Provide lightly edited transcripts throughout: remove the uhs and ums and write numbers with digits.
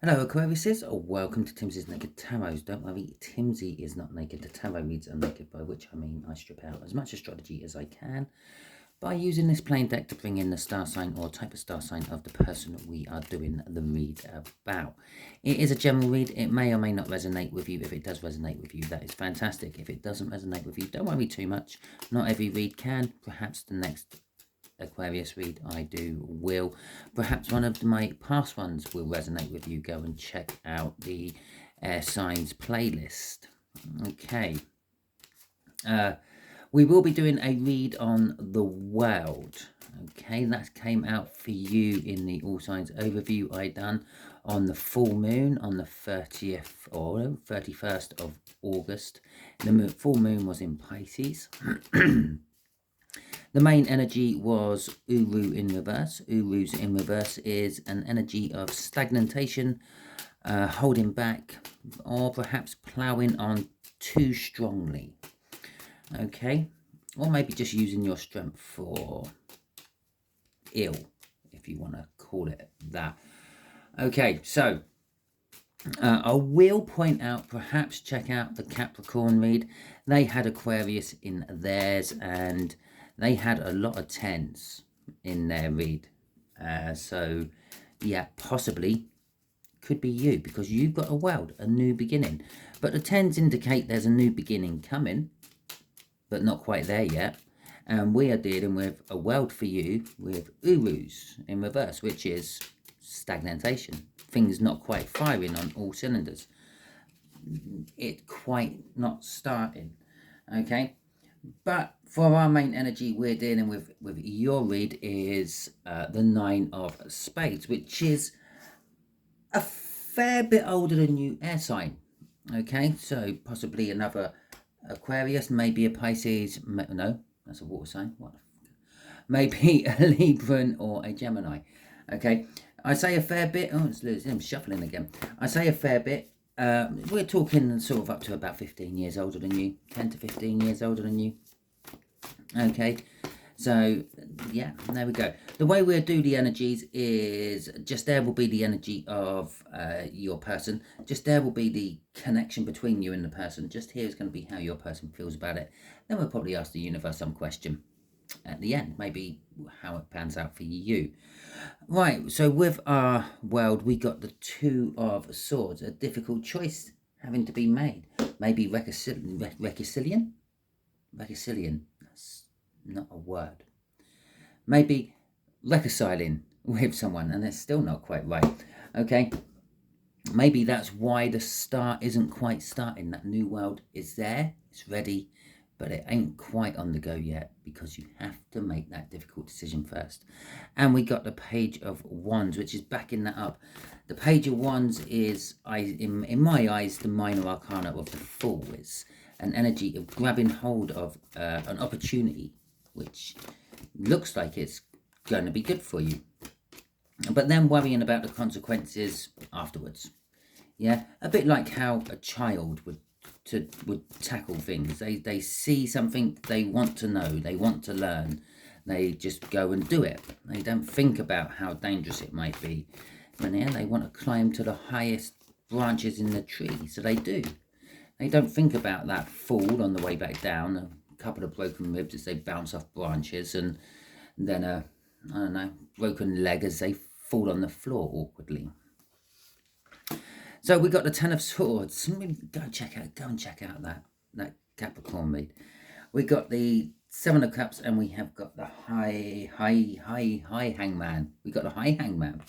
Hello Aquariuses, welcome to Timsy's Naked Tarot. Don't worry, Timsy is not naked. The tarot reads are naked, by which I mean I strip out as much astrology as I can by using this plain deck to bring in the star sign or type of star sign of the person we are doing the read about. It is a general read. It may or may not resonate with you. If it does resonate with you, that is fantastic. If it doesn't resonate with you, don't worry too much. Not every read can. Perhaps the next Aquarius read I do will. Perhaps one of my past ones will resonate with you. Go and check out the air signs playlist. Okay. We will be doing a read on the world. Okay, that came out for you in the all signs overview I done on the full moon on the 30th or 31st of August. The full moon was in Pisces. The main energy was Uru in reverse. Uru's in reverse is an energy of stagnation, holding back, or perhaps ploughing on too strongly. Okay, or maybe just using your strength for ill, if you want to call it that. Okay, so I will point out, perhaps check out the Capricorn read. They had Aquarius in theirs, and they had a lot of 10s in their read. So, yeah, possibly could be you, because you've got a world, a new beginning. But the 10s indicate there's a new beginning coming, but not quite there yet. And we are dealing with a world for you with Urus in reverse, which is stagnation. Things not quite firing on all cylinders. It quite not starting. Okay. But for our main energy, we're dealing with your read is the 9 of Spades, which is a fair bit older than you air sign. Okay, so possibly another Aquarius, maybe a Pisces. No, that's a water sign. What? Maybe a Libran or a Gemini. Okay, I say a fair bit. Oh, I'm shuffling again. I say a fair bit. We're talking sort of up to about 15 years older than you, 10 to 15 years older than you. Okay, so yeah, there we go. The way we'll do the energies is just there will be the energy of your person. Just there will be the connection between you and the person. Just here is going to be how your person feels about it. Then we'll probably ask the universe some question at the end, maybe how it pans out for you. Right, so with our world, we got the 2 of Swords, a difficult choice having to be made. Maybe reconciliation? Reconciliation, that's not a word. Maybe reconciling with someone, and it's still not quite right. Okay, maybe that's why the start isn't quite starting. That new world is there, it's ready, but it ain't quite on the go yet, because you have to make that difficult decision first. And we got the Page of Wands, which is backing that up. The Page of Wands is, in my eyes, the minor arcana of the Fool. Is an energy of grabbing hold of an opportunity, which looks like it's going to be good for you, but then worrying about the consequences afterwards. Yeah, a bit like how a child would tackle things. They see something, they want to know, they want to learn, they just go and do it. They don't think about how dangerous it might be. And yeah, they want to climb to the highest branches in the tree, so they do. They don't think about that fall on the way back down, a couple of broken ribs as they bounce off branches, and then I don't know, broken leg as they fall on the floor awkwardly. So we got the 10 of Swords. Go and check out that Capricorn read. We got the 7 of Cups, and we have got the high Hangman. We got the high Hangman.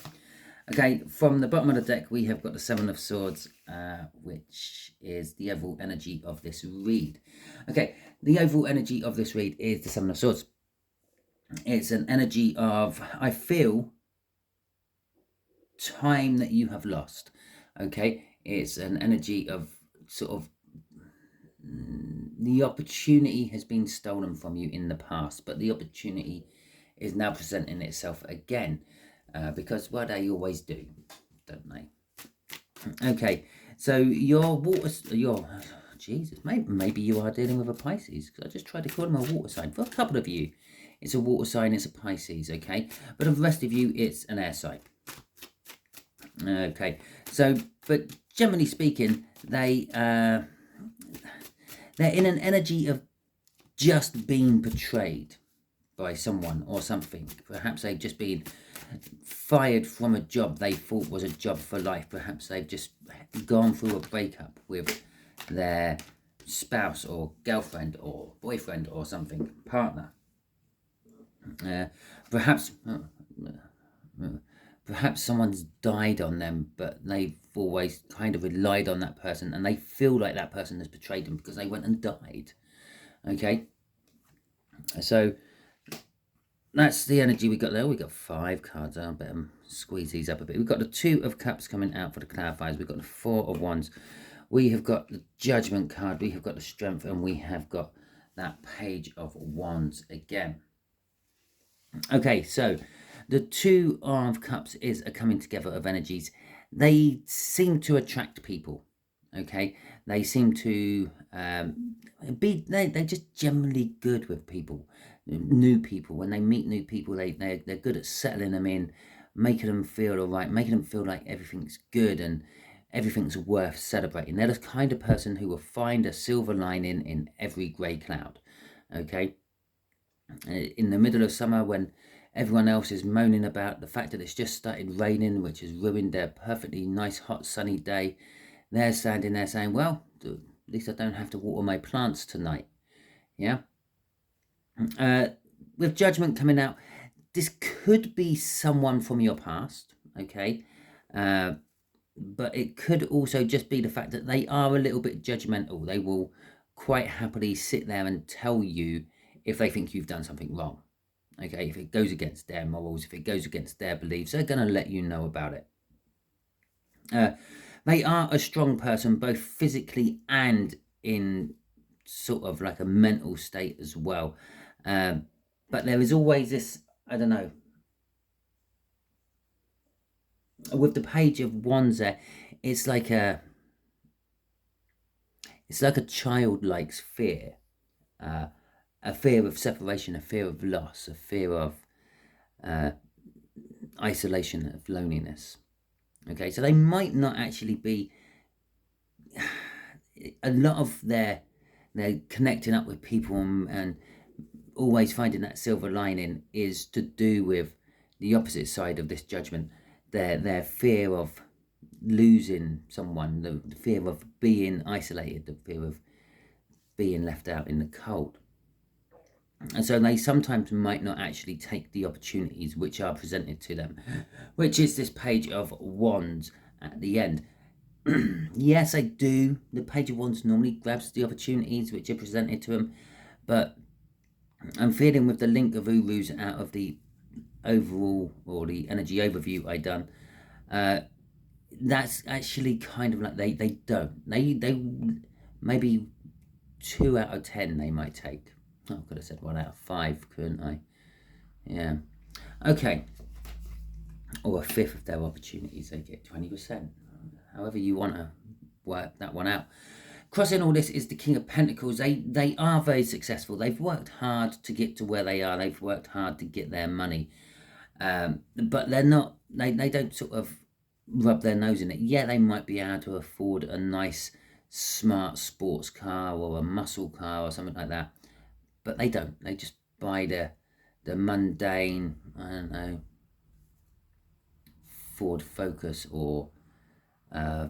Okay, from the bottom of the deck, we have got the 7 of Swords, which is the overall energy of this read. Okay, the overall energy of this read is the 7 of Swords. It's an energy of, I feel, time that you have lost. Okay, it's an energy of sort of the opportunity has been stolen from you in the past, but the opportunity is now presenting itself again, because, well, they always do, don't they? Okay, so Jesus, maybe you are dealing with a Pisces, because I just tried to call them a water sign. For a couple of you, it's a water sign, it's a Pisces, okay? But for the rest of you, it's an air sign. Okay, so, but generally speaking, they're in an energy of just being betrayed by someone or something. Perhaps they've just been fired from a job they thought was a job for life. Perhaps they've just gone through a breakup with their spouse or girlfriend or boyfriend or something, partner. Perhaps someone's died on them, but they've always kind of relied on that person, and they feel like that person has betrayed them because they went and died. Okay, so that's the energy we got there. We got 5 cards. I better squeeze these up a bit. We've got the 2 of Cups coming out for the clarifiers. We've got the 4 of Wands. We have got the Judgment card. We have got the Strength, and we have got that Page of Wands again. Okay, so the 2 of Cups is a coming together of energies. They seem to attract people. Okay, they seem to they're just generally good with people, new people. When they meet new people, they're good at settling them in, making them feel all right, making them feel like everything's good and everything's worth celebrating. They're the kind of person who will find a silver lining in every grey cloud. Okay, in the middle of summer, when everyone else is moaning about the fact that it's just started raining, which has ruined their perfectly nice hot sunny day, they're standing there saying, well, at least I don't have to water my plants tonight. Yeah. With Judgment coming out, this could be someone from your past. Okay. But it could also just be the fact that they are a little bit judgmental. They will quite happily sit there and tell you if they think you've done something wrong. Okay, if it goes against their morals, if it goes against their beliefs, they're going to let you know about it. They are a strong person, both physically and in sort of like a mental state as well. But there is always this, I don't know, with the Page of Wands there, it's like a childlike fear, a fear of separation, a fear of loss, a fear of isolation, of loneliness. Okay, so they might not actually be, a lot of their connecting up with people and always finding that silver lining is to do with the opposite side of this Judgment, their fear of losing someone, the fear of being isolated, the fear of being left out in the cold. And so they sometimes might not actually take the opportunities which are presented to them, which is this Page of Wands at the end. Yes, I do. The Page of Wands normally grabs the opportunities which are presented to them, but I'm feeling with the link of Urus out of the overall, or the energy overview I done, that's actually kind of like they don't. They maybe 2 out of 10 they might take. Oh, I could have said 1 out of 5, couldn't I? Yeah. Okay. Or a fifth of their opportunities, they get 20%. However you want to work that one out. Crossing all this is the King of Pentacles. They are very successful. They've worked hard to get to where they are. They've worked hard to get their money. But they're not, they don't sort of rub their nose in it. Yeah, they might be able to afford a nice, smart sports car or a muscle car or something like that. But they don't. They just buy the mundane, I don't know, Ford Focus, or I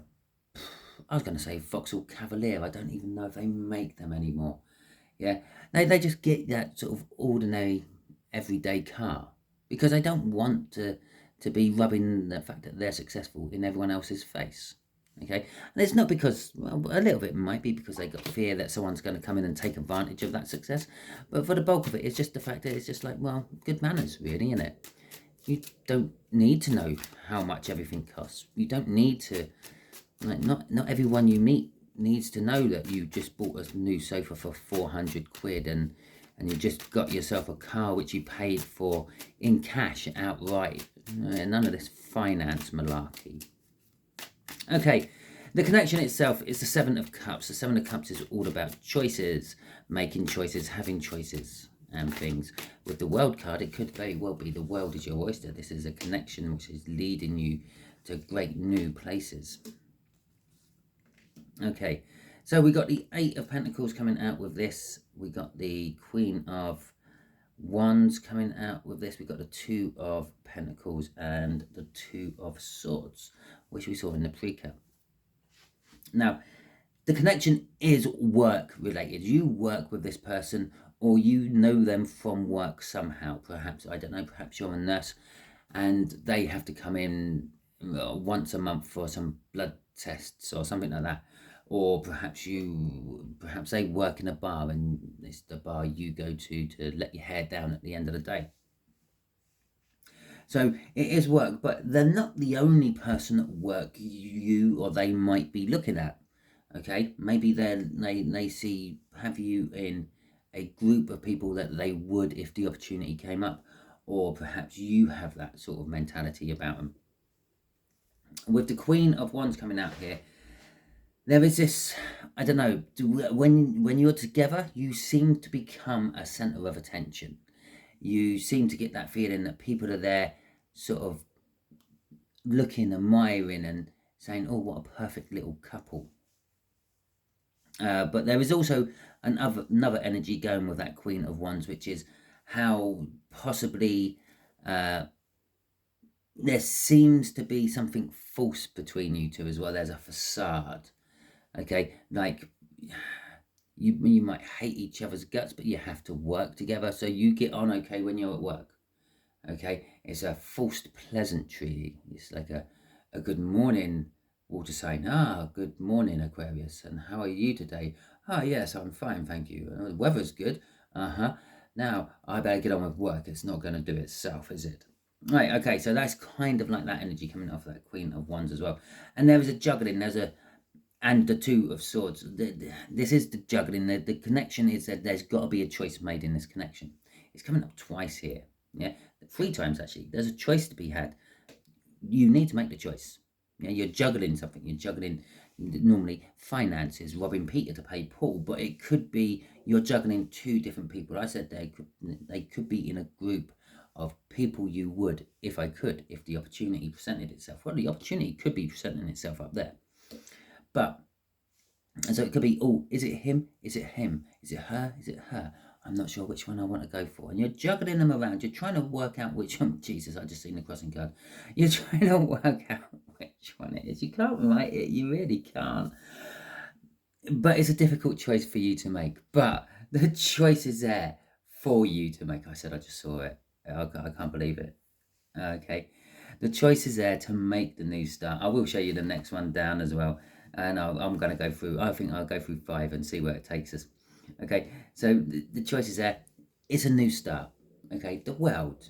was going to say Vauxhall Cavalier. I don't even know if they make them anymore. Yeah, they just get that sort of ordinary, everyday car because they don't want to be rubbing the fact that they're successful in everyone else's face. Okay, and it's not because, well, a little bit might be because they got fear that someone's going to come in and take advantage of that success, but for the bulk of it, it's just the fact that it's just like, well, good manners, really, isn't it? You don't need to know how much everything costs. You don't need to, like, not everyone you meet needs to know that you just bought a new sofa for 400 quid and you just got yourself a car which you paid for in cash outright. None of this finance malarkey. Okay, the connection itself is the 7 of Cups. The 7 of Cups is all about choices, making choices, having choices and things. With the World card, it could very well be the world is your oyster. This is a connection which is leading you to great new places. Okay, so we got the Eight of Pentacles coming out with this. We got the Queen of Wands coming out with this. We got the Two of Pentacles and the Two of Swords, which we saw in the pre-cap. Now, the connection is work related. You work with this person, or you know them from work somehow. Perhaps, I don't know, perhaps you're a nurse and they have to come in once a month for some blood tests or something like that. Or perhaps they work in a bar and it's the bar you go to let your hair down at the end of the day. So it is work, but they're not the only person at work you or they might be looking at. Okay, maybe they have you in a group of people that they would if the opportunity came up, or perhaps you have that sort of mentality about them. With the Queen of Wands coming out here, there is this, I don't know, when you're together, you seem to become a centre of attention. You seem to get that feeling that people are there sort of looking, admiring and saying, oh, what a perfect little couple. But there is also another energy going with that Queen of Wands, which is how possibly there seems to be something false between you two as well. There's a facade. Okay, like you might hate each other's guts, but you have to work together, so you get on okay when you're at work. Okay, it's a forced pleasantry. It's like a good morning water sign. Ah, good morning, Aquarius, and how are you today? Ah, yes, I'm fine, thank you. The weather's good. Now I better get on with work. It's not going to do itself, is it? Right, okay, so that's kind of like that energy coming off that Queen of Wands as well. And there is a juggling, and the Two of Swords. This is the juggling. The connection is that there's got to be a choice made in this connection. It's coming up twice here. Yeah, 3 times actually. There's a choice to be had. You need to make the choice. Yeah, you're juggling something. You're juggling normally finances, robbing Peter to pay Paul, but it could be you're juggling 2 different people. I said they could be in a group of people you would, if the opportunity presented itself. Well, the opportunity could be presenting itself up there. But, and so it could be, oh, is it him? Is it him? Is it her? Is it her? I'm not sure which one I want to go for. And you're juggling them around. You're trying to work out which one. Jesus, I just seen the crossing card. You're trying to work out which one it is. You can't write it. You really can't. But it's a difficult choice for you to make. But the choice is there for you to make. I said I just saw it. I can't believe it. Okay. The choice is there to make the new start. I will show you the next one down as well. And I'm going to go through, I think I'll go through 5 and see where it takes us. Okay, so the choice is there. It's a new start. Okay, the world.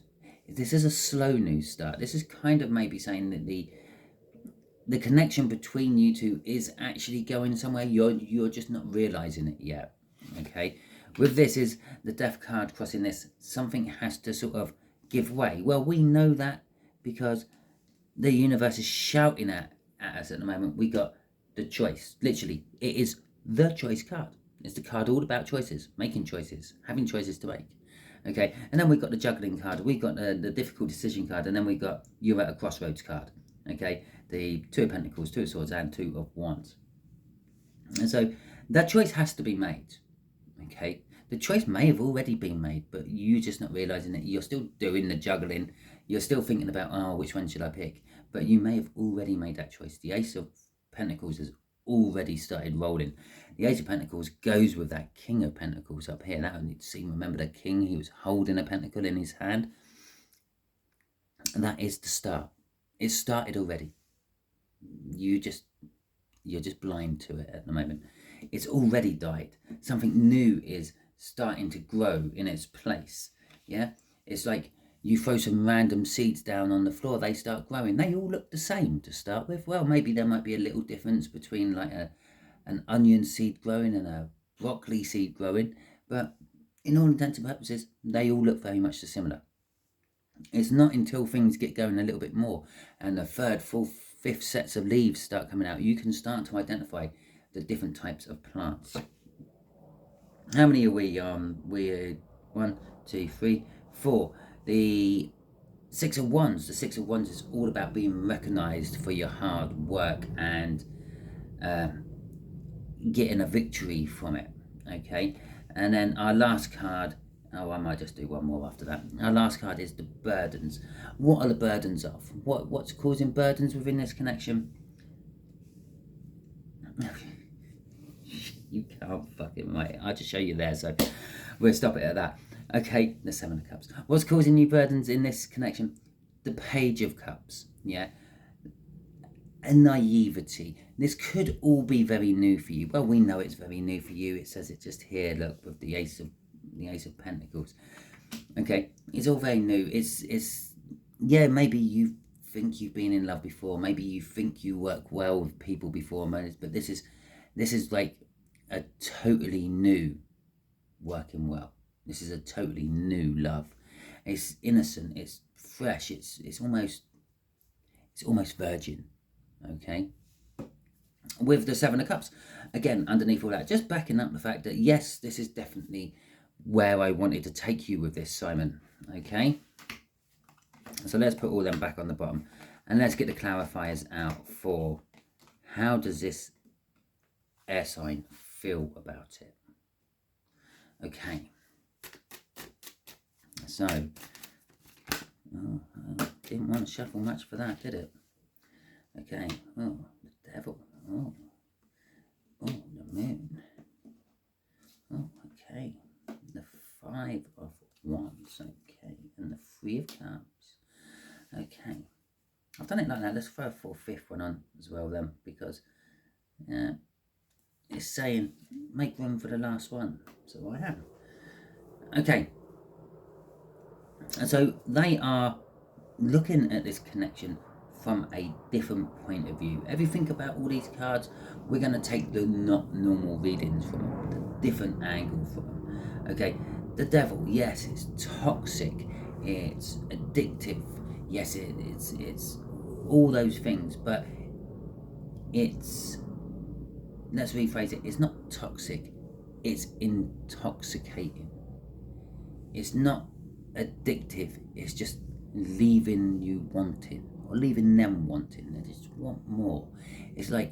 This is a slow new start. This is kind of maybe saying that the connection between you two is actually going somewhere. You're just not realizing it yet. Okay, with this is the Death card crossing this. Something has to sort of give way. Well, we know that because the universe is shouting at us at the moment. We got the choice. Literally, it is the choice card. It's the card all about choices, making choices, having choices to make. Okay, and then we've got the juggling card. We've got the difficult decision card, and then we've got you're at a crossroads card. Okay, the 2 of Pentacles, 2 of Swords, and 2 of Wands. And so that choice has to be made. Okay, the choice may have already been made, but you're just not realizing that. You're still doing the juggling. You're still thinking about, oh, which one should I pick? But you may have already made that choice. The Ace of Pentacles has already started rolling. The Ace of Pentacles goes with that King of Pentacles up here. That only see, remember the King, he was holding a pentacle in his hand. And that is the start. It started already. You're just blind to it at the moment. It's already died. Something new is starting to grow in its place. Yeah, it's like you throw some random seeds down on the floor, they start growing. They all look the same to start with. Well, maybe there might be a little difference between like an onion seed growing and a broccoli seed growing, but in all intents and purposes, they all look very much similar. It's not until things get going a little bit more and the 3rd, 4th, 5th sets of leaves start coming out, you can start to identify the different types of plants. How many are we on? We're 1, 2, 3, 4. The Six of Wands. The Six of Wands is all about being recognized for your hard work and getting a victory from it. Okay, and then our last card, oh, I might just do one more after that. Our last card is the burdens. What are the burdens of? What's causing burdens within this connection? You can't fucking wait. I'll just show you there, so we'll stop it at that. Okay, the Seven of Cups. What's causing you burdens in this connection? The Page of Cups, yeah? A naivety. This could all be very new for you. Well, we know it's very new for you. It says it just here, look, with the Ace of Pentacles. Okay, it's all very new. It's yeah, maybe you think you've been in love before. Maybe you think you work well with people before, but this is like a totally new working well. This is a totally new love. It's innocent, it's fresh, it's almost virgin. Okay, with the Seven of Cups, again, underneath all that, just backing up the fact that yes, this is definitely where I wanted to take you with this, Simon. Okay, so let's put all them back on the bottom and let's get the clarifiers out for how does this air sign feel about it. Okay, so I didn't want to shuffle much for that, did it? Okay, oh, the Devil, oh, the Moon, oh, okay, the Five of Wands, okay, and the Three of Cups, okay. I've done it like that. Let's throw a 4/5 one on as well then, because it's saying make room for the last one, so I am. Okay, and so they are looking at this connection from a different point of view. If you think about all these cards, we're going to take the not normal readings from them, the different angle from them. Okay, the Devil, yes, it's toxic, it's addictive, yes, it's all those things, but it's, let's rephrase it, it's not toxic, it's intoxicating. It's not addictive, it's just leaving you wanting, or leaving them wanting. They just want more. It's like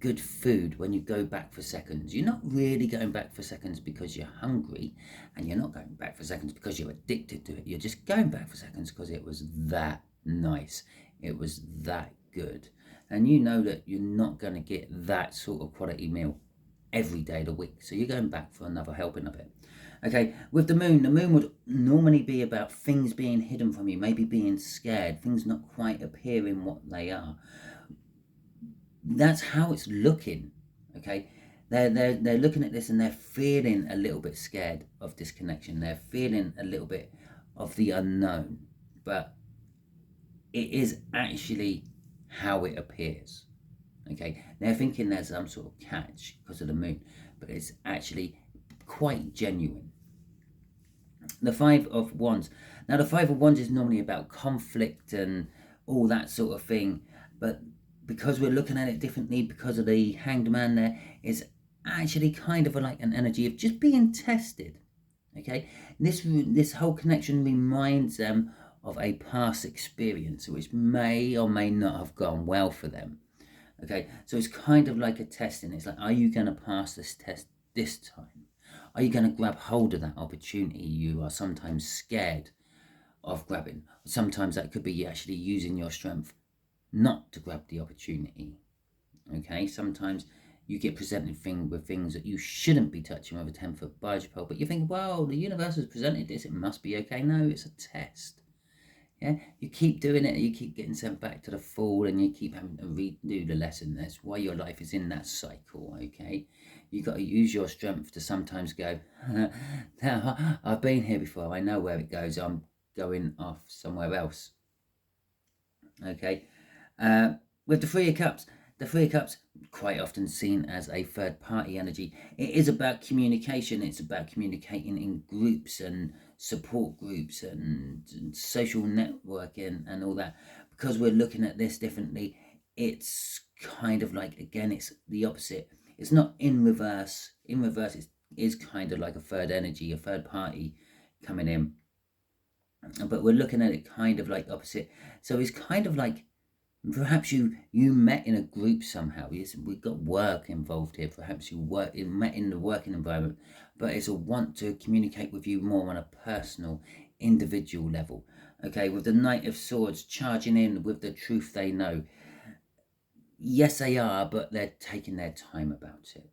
good food when you go back for seconds. You're not really going back for seconds because you're hungry, and you're not going back for seconds because you're addicted to it. You're just going back for seconds because it was that nice, it was that good, and you know that you're not going to get that sort of quality meal every day of the week, so you're going back for another helping of it. Okay, with the Moon would normally be about things being hidden from you, maybe being scared, things not quite appearing what they are. That's how it's looking. Okay, they're looking at this and they're feeling a little bit scared of this connection. They're feeling a little bit of the unknown, but it is actually how it appears. Okay, they're thinking there's some sort of catch because of the Moon, but it's actually quite genuine. The Five of Wands. Now, the Five of Wands is normally about conflict and all that sort of thing, but because we're looking at it differently, because of the Hanged Man, there is actually kind of like an energy of just being tested. Okay, this whole connection reminds them of a past experience which may or may not have gone well for them. Okay, so it's kind of like a testing. It's like, are you going to pass this test this time? Are you going to grab hold of that opportunity you are sometimes scared of grabbing? Sometimes that could be actually using your strength not to grab the opportunity. Okay, sometimes you get presented with things that you shouldn't be touching with a 10-foot barge pole, but you think, well, the universe has presented this, it must be okay. No, it's a test. Yeah, you keep doing it, you keep getting sent back to the Fool, and you keep having to redo the lesson. That's why your life is in that cycle. Okay, you got to use your strength to sometimes go, I've been here before, I know where it goes, I'm going off somewhere else. Okay, with the Three of Cups, quite often seen as a third party energy. It is about communication. It's about communicating in groups and support groups and social networking and all that. Because we're looking at this differently, it's kind of like, again, it's the opposite. It's not in reverse. In reverse, it is kind of like a third energy, a third party coming in. but we're looking at it kind of like opposite. So it's kind of like perhaps you met in a group somehow. We've got work involved here. Perhaps you met in the working environment, but it's a want to communicate with you more on a personal, individual level. Okay, with the Knight of Swords charging in with the truth they know. Yes, they are, but they're taking their time about it.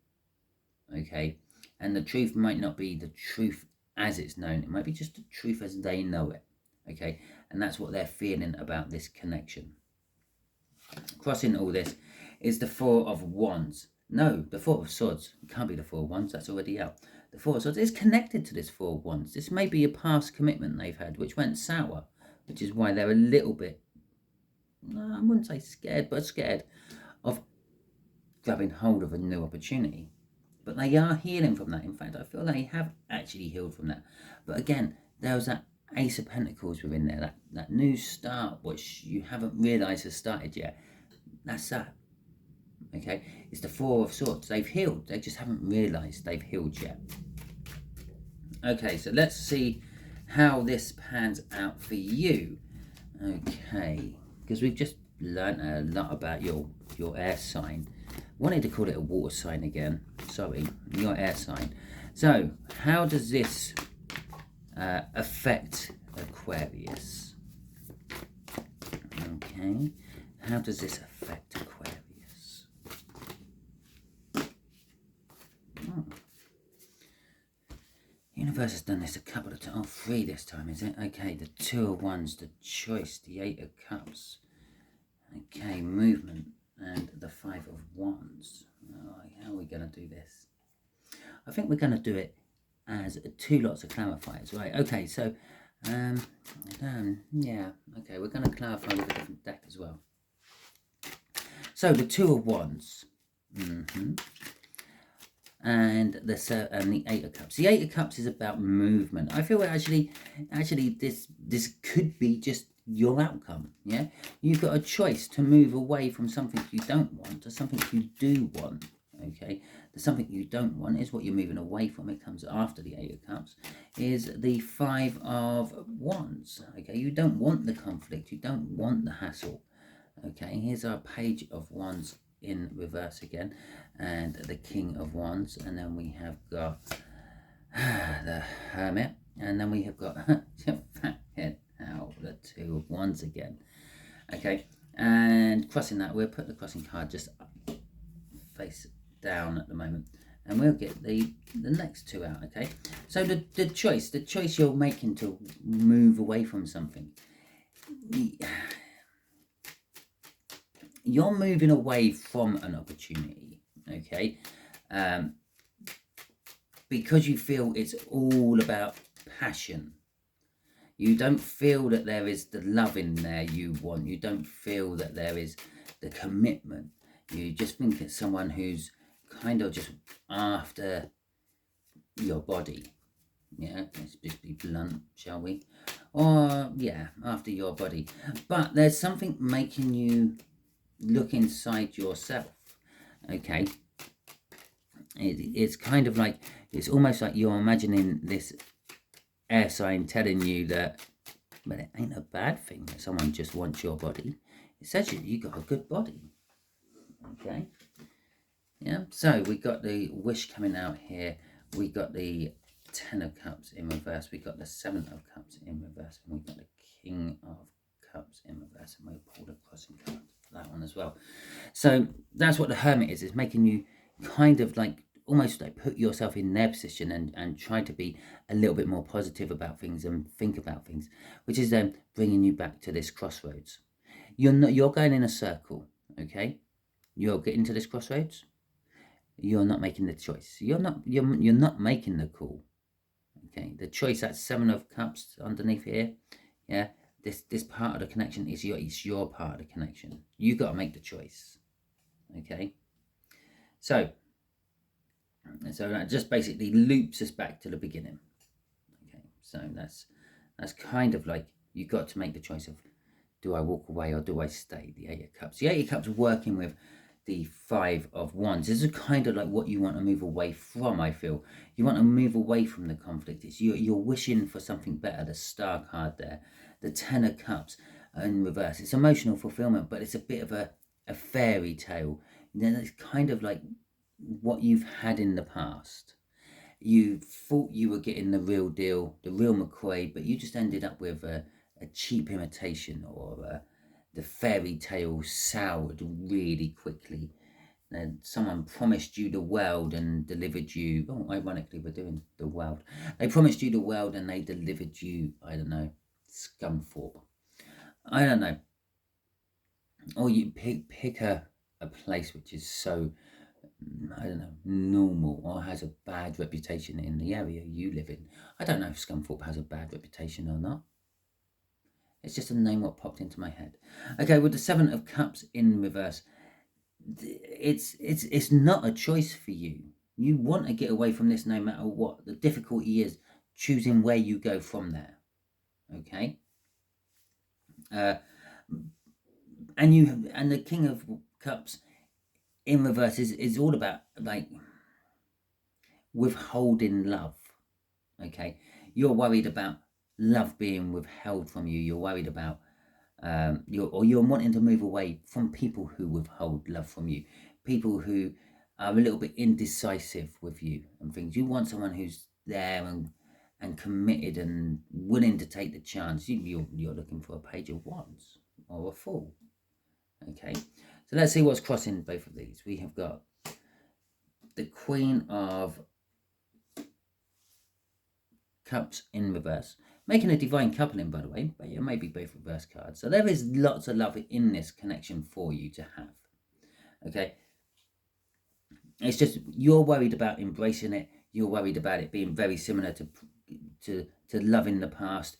Okay, and the truth might not be the truth as it's known. It might be just the truth as they know it. Okay, and that's what they're feeling about this connection. Crossing all this is the Four of Wands. No, the Four of Swords. It can't be the Four of Wands. That's already out. The Four of Swords is connected to this Four of Wands. This may be a past commitment they've had, which went sour, which is why they're a little bit, I wouldn't say scared, but scared of grabbing hold of a new opportunity. But they are healing from that. In fact, I feel they have actually healed from that. But again, there was that Ace of Pentacles within there, that new start, which you haven't realised has started yet. That's that. Okay, it's the Four of Swords. They've healed. They just haven't realised they've healed yet. Okay, so let's see how this pans out for you. Okay, because we've just learned a lot about your air sign. Wanted to call it a water sign again. Sorry, your air sign. So, how does this affect Aquarius? Okay, how does this affect Aquarius? Oh. Universe has done this a couple of times. Oh, 3 this time, is it? Okay, the Two of Wands, the Choice, the Eight of Cups. Okay, movement, and the Five of Wands. Oh, how are we going to do this? I think we're going to do it as 2 lots of clarifiers, right? Okay, so, yeah, okay, we're going to clarify with a different deck as well. So, the Two of Wands. And the Eight of Cups. The Eight of Cups is about movement. I feel actually this could be just your outcome. Yeah, you've got a choice to move away from something you don't want to something you do want. Okay, the something you don't want is what you're moving away from. It comes after the Eight of Cups. Is the Five of Wands. Okay, you don't want the conflict. You don't want the hassle. Okay, here's our Page of Wands in reverse again, and the King of Wands, and then we have got the Hermit, and then we have got the Two of Wands again. Okay, and crossing that, we'll put the crossing card just face down at the moment, and we'll get the next 2 out. Okay, so the choice you're making to move away from something. You're moving away from an opportunity, okay, because you feel it's all about passion. You don't feel that there is the love in there you want. You don't feel that there is the commitment. You just think it's someone who's kind of just after your body. Yeah, let's just be blunt, shall we? Or, yeah, after your body. But there's something making you look inside yourself. Okay, it's kind of like, it's almost like you're imagining this air sign telling you that, but it ain't a bad thing that someone just wants your body. It says you got a good body. Okay, yeah, so we got the Wish coming out here. We got the Ten of Cups in reverse. We got the Seven of Cups in reverse, and we got the King of Cups in reverse, and we'll pull the crossing card for that one as well. So that's what the Hermit is. It's making you kind of like almost like put yourself in their position and try to be a little bit more positive about things and think about things, which is then bringing you back to this crossroads. You're going in a circle. Okay, you're getting to this crossroads. You're not making the choice. You're not making the call. Okay, the choice, that Seven of Cups underneath here. Yeah, this part of the connection is your part of the connection. You got to make the choice. Okay, so that just basically loops us back to the beginning. Okay, so that's kind of like you got to make the choice of, do I walk away or do I stay? The Eight of Cups. The Eight of Cups working with the Five of Wands. This is kind of like what you want to move away from, I feel. You want to move away from the conflict. It's you're wishing for something better. The Star card there. The Ten of Cups in reverse. It's emotional fulfillment, but it's a bit of a fairy tale. Then it's kind of like what you've had in the past. You thought you were getting the real deal, the real McCoy, but you just ended up with a cheap imitation, or the fairy tale soured really quickly. And someone promised you the world and delivered you. Oh, ironically, we're doing the world. They promised you the world and they delivered you, I don't know, Scunthorpe. I don't know. Or you pick a place which is so, I don't know, normal, or has a bad reputation in the area you live in. I don't know if Scunthorpe has a bad reputation or not. It's just a name what popped into my head. Okay, with the Seven of Cups in reverse, it's not a choice for you. You want to get away from this no matter what. The difficulty is choosing where you go from there. Okay. And the King of Cups in reverse is all about like withholding love. Okay, you're worried about love being withheld from you. You're worried about you're wanting to move away from people who withhold love from you, people who are a little bit indecisive with you and things. You want someone who's there and committed and willing to take the chance. You're looking for a Page of Wands or a Fool. Okay, so let's see what's crossing both of these. We have got the Queen of Cups in reverse, making a divine coupling, by the way, but it may be both reverse cards. So there is lots of love in this connection for you to have. Okay, it's just you're worried about embracing it. You're worried about it being very similar to love in the past.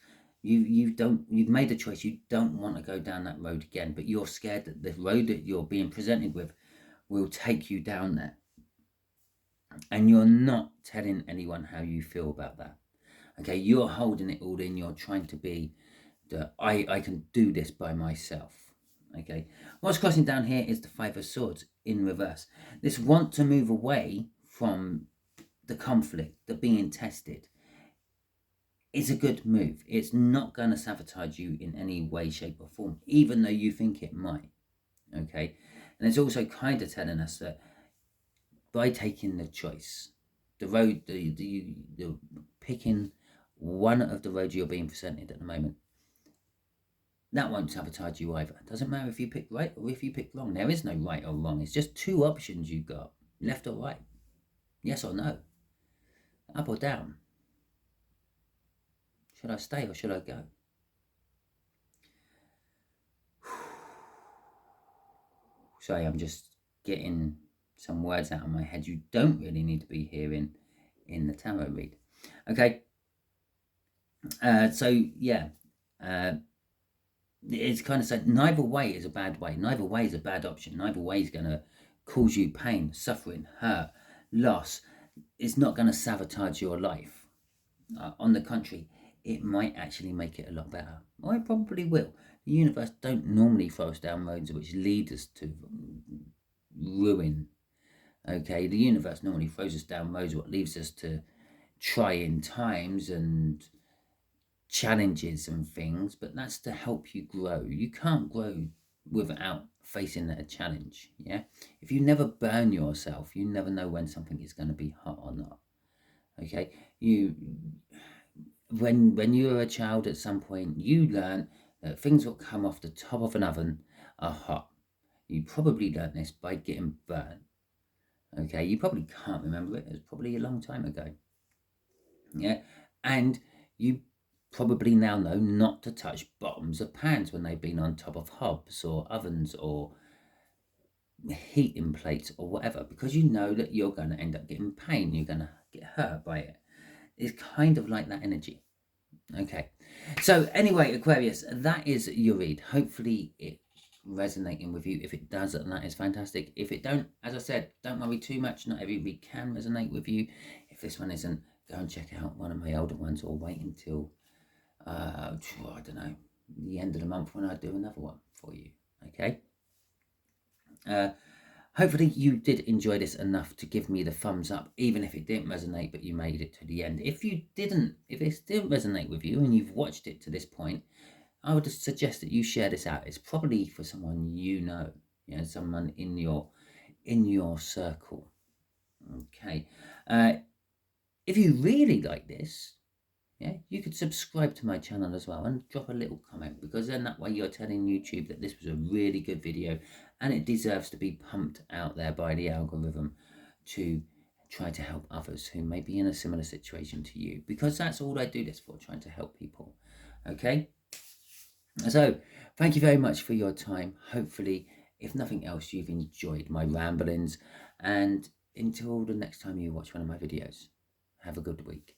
You've made a choice. You don't want to go down that road again, but you're scared that the road that you're being presented with will take you down there, and you're not telling anyone how you feel about that. Okay, you're holding it all in. You're trying to be I can do this by myself. Okay, what's crossing down here is the Five of Swords in reverse. This want to move away from the conflict, the being tested, is a good move. It's not going to sabotage you in any way, shape or form, even though you think it might. Okay, and it's also kind of telling us that by taking the choice, the road, the picking one of the roads you're being presented at the moment, that won't sabotage you either. It doesn't matter if you pick right or if you pick wrong. There is no right or wrong. It's just two options you've got, left or right, yes or no, up or down. Should I stay or should I go? Sorry, I'm just getting some words out of my head. You don't really need to be hearing in the tarot read. Okay. So yeah, it's kind of saying neither way is a bad way. Neither way is a bad option. Neither way is going to cause you pain, suffering, hurt, loss. It's not going to sabotage your life. On the contrary, it might actually make it a lot better. Or it probably will. The universe don't normally throw us down roads which lead us to ruin. Okay, the universe normally throws us down roads what leaves us to trying times and challenges and things, but that's to help you grow. You can't grow without facing a challenge. Yeah, if you never burn yourself, you never know when something is going to be hot or not. Okay, when you were a child, at some point you learn that things will come off the top of an oven are hot. You probably learned this by getting burnt. Okay, you probably can't remember it. It was probably a long time ago. Yeah, and you probably now know not to touch bottoms of pans when they've been on top of hobs or ovens or heating plates or whatever, because you know that you're going to end up getting pain. You're going to get hurt by it. It's kind of like that energy. Okay, so anyway, Aquarius, that is your read. Hopefully it's resonating with you. If it does, then that is fantastic. If it don't, as I said, don't worry too much. Not every read can resonate with you. If this one isn't, go and check out one of my older ones, or wait until I don't know, the end of the month when I do another one for you. Okay, Hopefully you did enjoy this enough to give me the thumbs up, even if it didn't resonate, but you made it to the end. If this didn't resonate with you and you've watched it to this point, I would suggest that you share this out. It's probably for someone you know, someone in your circle. Okay. If you really like this, you could subscribe to my channel as well and drop a little comment, because then that way you're telling YouTube that this was a really good video and it deserves to be pumped out there by the algorithm to try to help others who may be in a similar situation to you, because that's all I do this for, trying to help people. Okay, so thank you very much for your time. Hopefully, if nothing else, you've enjoyed my ramblings, and until the next time you watch one of my videos, have a good week.